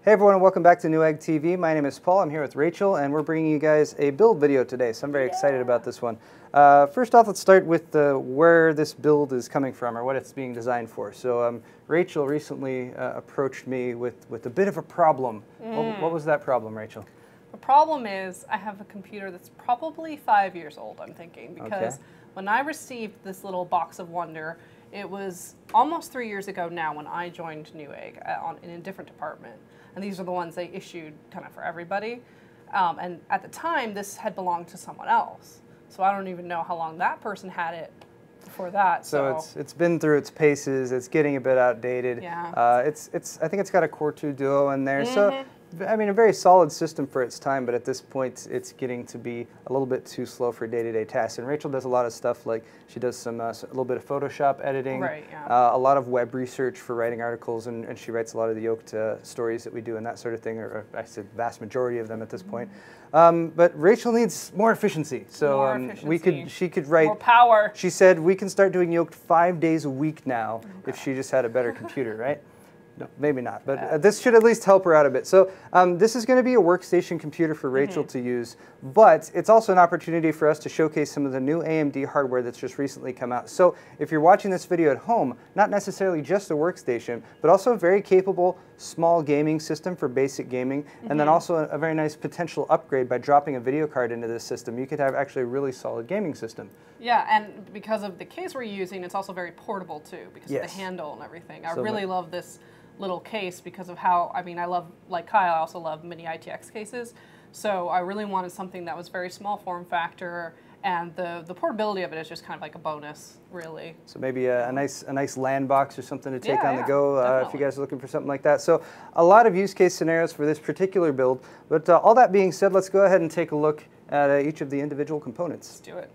Hey everyone, and welcome back to Newegg TV. My name is Paul. I'm here with Rachel, and we're bringing you guys a build video today, so I'm very excited about this one. First off, let's start with where this build is coming from, or what it's being designed for. So Rachel recently approached me with a bit of a problem. What was that problem, Rachel? The problem is I have a computer that's probably 5 years old, I'm thinking, because when I received this little box of wonder, it was almost 3 years ago now when I joined Newegg in a different department. And these are the ones they issued kind of for everybody. And at the time, this had belonged to someone else. So I don't even know how long that person had it before that. So it's been through its paces. It's getting a bit outdated. Yeah. I think it's got a Core 2 Duo in there. So I mean, a very solid system for its time, but at this point, it's getting to be a little bit too slow for day-to-day tasks. And Rachel does a lot of stuff, like she does a little bit of Photoshop editing, a lot of web research for writing articles, and she writes a lot of the yoked stories that we do and that sort of thing, or I said vast majority of them at this point. But Rachel needs more efficiency, so she could write more power. She said we can start doing yoked 5 days a week now if she just had a better computer, right? No, maybe not, but this should at least help her out a bit. So this is going to be a workstation computer for Rachel to use, but it's also an opportunity for us to showcase some of the new AMD hardware that's just recently come out. So if you're watching this video at home, not necessarily just a workstation, but also a very capable small gaming system for basic gaming, and then also a very nice potential upgrade by dropping a video card into this system. You could have actually a really solid gaming system. Yeah, and because of the case we're using, it's also very portable too, because of the handle and everything. I really love this little case because of how, I mean, I love, like Kyle, I also love Mini-ITX cases. So I really wanted something that was very small form factor, and the portability of it is just kind of like a bonus, really. So maybe a nice LAN box or something to take on the go if you guys are looking for something like that. So a lot of use case scenarios for this particular build. But all that being said, let's go ahead and take a look at each of the individual components. Let's do it.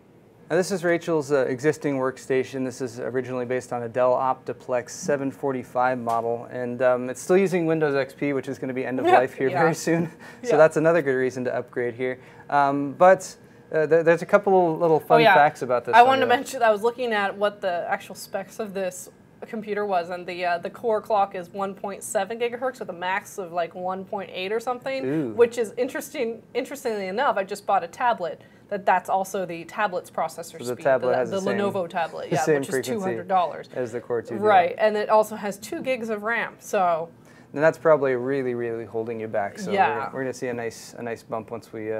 Now, this is Rachel's existing workstation. This is originally based on a Dell Optiplex 745 model, and it's still using Windows XP, which is going to be end of life here very soon. So that's another good reason to upgrade here. But there's a couple little fun facts about this. I wanted to mention, I was looking at what the actual specs of this computer was, and the core clock is 1.7 gigahertz with a max of like 1.8 or something, which is interesting. Interestingly enough, I just bought a tablet that's also the tablet's processor speed. Tablet has the Lenovo tablet, which is $200 as the Core 2 Duo. Right, and it also has 2 gigs of RAM. So. And that's probably really holding you back. So we're going to see a nice bump once we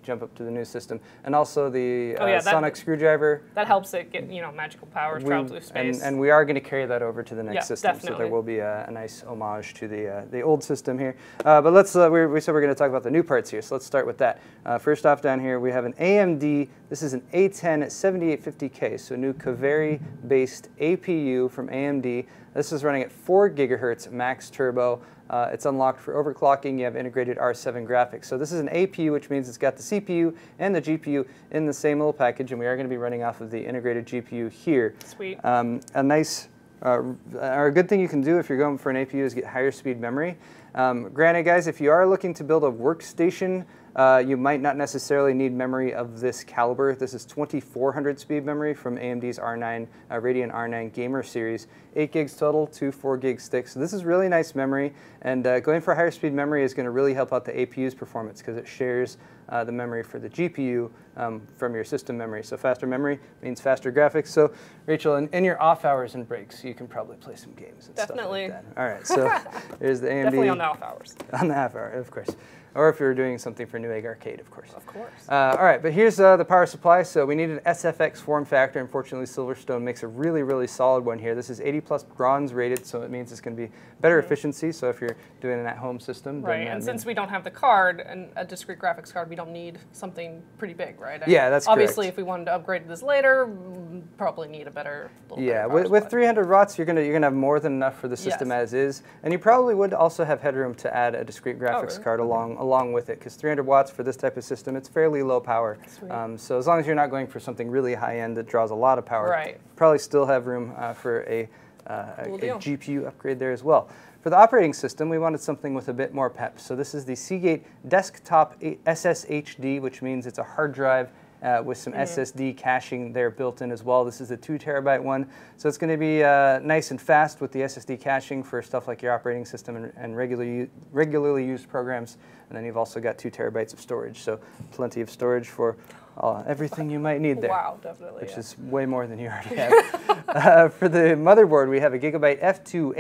jump up to the new system, and also the sonic screwdriver. That helps it get magical powers, travel through space. And we are going to carry that over to the next system. Definitely. So there will be a nice homage to the old system here. But let's we said we're going to talk about the new parts here. So let's start with that. First off, down here we have an AMD. This is an A10 7850k, so a new Kaveri-based APU from AMD. This is running at 4 gigahertz max turbo. It's unlocked for overclocking. You have integrated R7 graphics. So this is an APU, which means it's got the CPU and the GPU in the same little package, and we are going to be running off of the integrated GPU here. Sweet. A nice, or a good thing you can do if you're going for an APU is get higher speed memory. Granted, guys, if you are looking to build a workstation, you might not necessarily need memory of this caliber. This is 2400 speed memory from AMD's R9 Radeon R9 Gamer series. 8 gigs total, 2 4 gig sticks. So this is really nice memory, and going for higher speed memory is going to really help out the APU's performance because it shares the memory for the GPU from your system memory. So faster memory means faster graphics. So Rachel, in your off hours and breaks, you can probably play some games and stuff like that. All right, so there's the AMD. Definitely on the off hours. On the half hour, of course. Or if you're doing something for Newegg Arcade, of course. Of course. All right, but here's the power supply. So we need an SFX form factor. Unfortunately, Silverstone makes a really solid one here. This is 80 plus bronze rated, so it means it's going to be better efficiency. So if you're doing an at-home system. Right, and since we don't have the card, and a discrete graphics card, we don't need something pretty big, right? Yeah, that's correct. Obviously, if we wanted to upgrade this later, we'd probably need a better with 300 watts, you're gonna have more than enough for the system as is, and you probably would also have headroom to add a discrete graphics card along with it, because 300 watts for this type of system, it's fairly low power. So as long as you're not going for something really high end that draws a lot of power, you probably still have room for a GPU upgrade there as well. For the operating system, we wanted something with a bit more pep. So this is the Seagate Desktop Sshd, which means it's a hard drive with some SSD caching there built in as well. This is the 2 terabyte one, so it's going to be nice and fast with the SSD caching for stuff like your operating system and regularly used programs. And then you've also got 2 terabytes of storage, so plenty of storage for everything you might need there. Wow, definitely. Which is way more than you already have. For the motherboard, we have a Gigabyte F2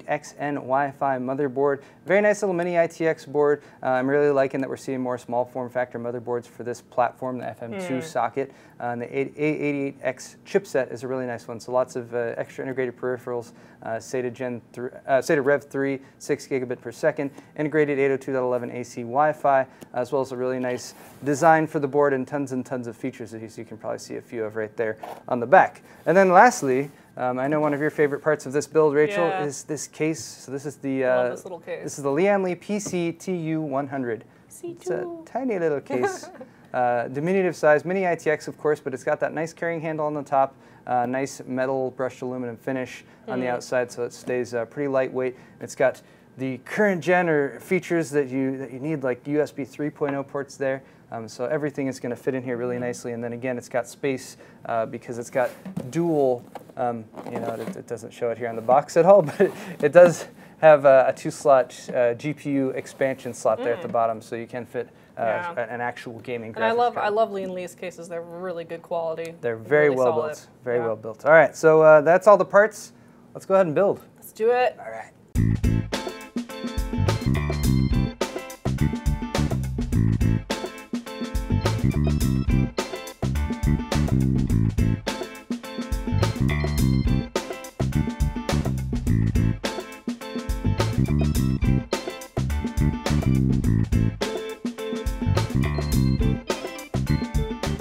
A88XN Wi-Fi motherboard. Very nice little Mini-ITX board. I'm really liking that we're seeing more small form factor motherboards for this platform, the FM2 socket. And the A88X chipset is a really nice one. So lots of extra integrated peripherals, SATA Rev 3, 6 gigabit per second, integrated 802.11 AC Wi-Fi, as well as a really nice design for the board and tons of features that you can probably see a few of right there on the back. And then lastly, I know one of your favorite parts of this build, Rachel, is this case. So this is the I love this little case. This is the Llian Li PC-TU100. It's a tiny little case. Diminutive size, Mini-ITX of course, but it's got that nice carrying handle on the top, nice metal brushed aluminum finish on the outside, so it stays pretty lightweight. It's got the current gen or features that you need, like USB 3.0 ports there. So everything is going to fit in here really nicely, and then again, it's got space because it's got dual. It doesn't show it here on the box at all, but it does have a 2-slot GPU expansion slot there at the bottom, so you can fit an actual gaming graphics And card. I love Llian Li's cases. They're really good quality. They're very really well solid. built. Very well built. All right, so that's all the parts. Let's go ahead and build. Let's do it. All right.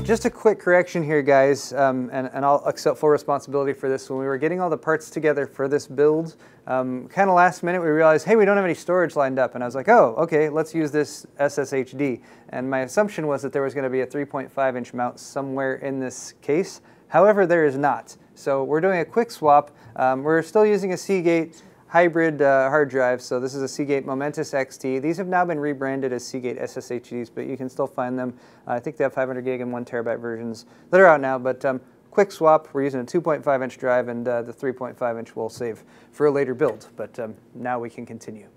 Just a quick correction here, guys, and I'll accept full responsibility for this. When we were getting all the parts together for this build, kind of last minute we realized, hey, we don't have any storage lined up. And I was like, oh, okay, let's use this Sshd. And my assumption was that there was going to be a 3.5-inch mount somewhere in this case. However, there is not. So we're doing a quick swap. We're still using a Seagate hybrid hard drive, so this is a Seagate Momentus XT. These have now been rebranded as Seagate SSHDs, but you can still find them. I think they have 500 gig and 1 terabyte versions that are out now, but quick swap. We're using a 2.5-inch drive, and the 3.5-inch we'll save for a later build, but now we can continue.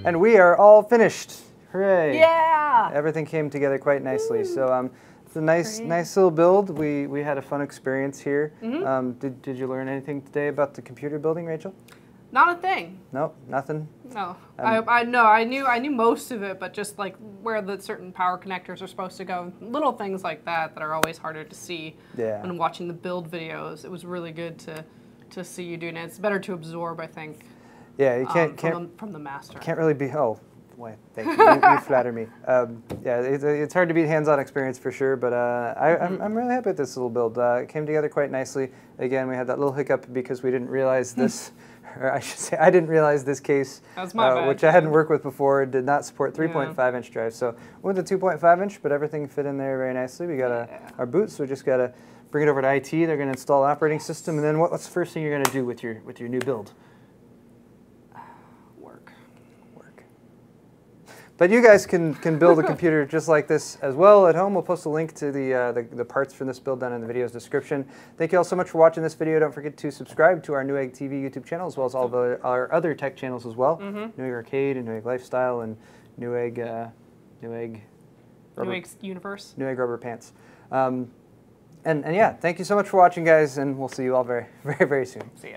And we are all finished. Hooray! Yeah! Everything came together quite nicely. So it's a nice little build. We had a fun experience here. Did you learn anything today about the computer building, Rachel? Not a thing. Nope, nothing. No, I knew most of it, but just like where the certain power connectors are supposed to go, little things like that are always harder to see when watching the build videos. It was really good to see you doing it. It's better to absorb, I think. Yeah, you can't from the master. Can't really be. Oh, boy, thank you. You flatter me. Yeah, it's hard to beat hands-on experience for sure, but I'm really happy with this little build. It came together quite nicely. Again, we had that little hiccup because we didn't realize this. Or I should say, I didn't realize this case, That's my bad. which I hadn't worked with before, did not support 3.5-inch drives. So we went to 2.5-inch, but everything fit in there very nicely. We got our boot, so we just got to bring it over to IT. They're going to install an operating system, and then what's the first thing you're going to do with your new build? Work. But you guys can build a computer just like this as well at home. We'll post a link to the parts from this build down in the video's description. Thank you all so much for watching this video. Don't forget to subscribe to our Newegg TV YouTube channel, as well as all of our other tech channels as well. Newegg Arcade and Newegg Lifestyle and Newegg Universe. Newegg Rubber Pants. And yeah, thank you so much for watching, guys, and we'll see you all very, very, very soon. See ya.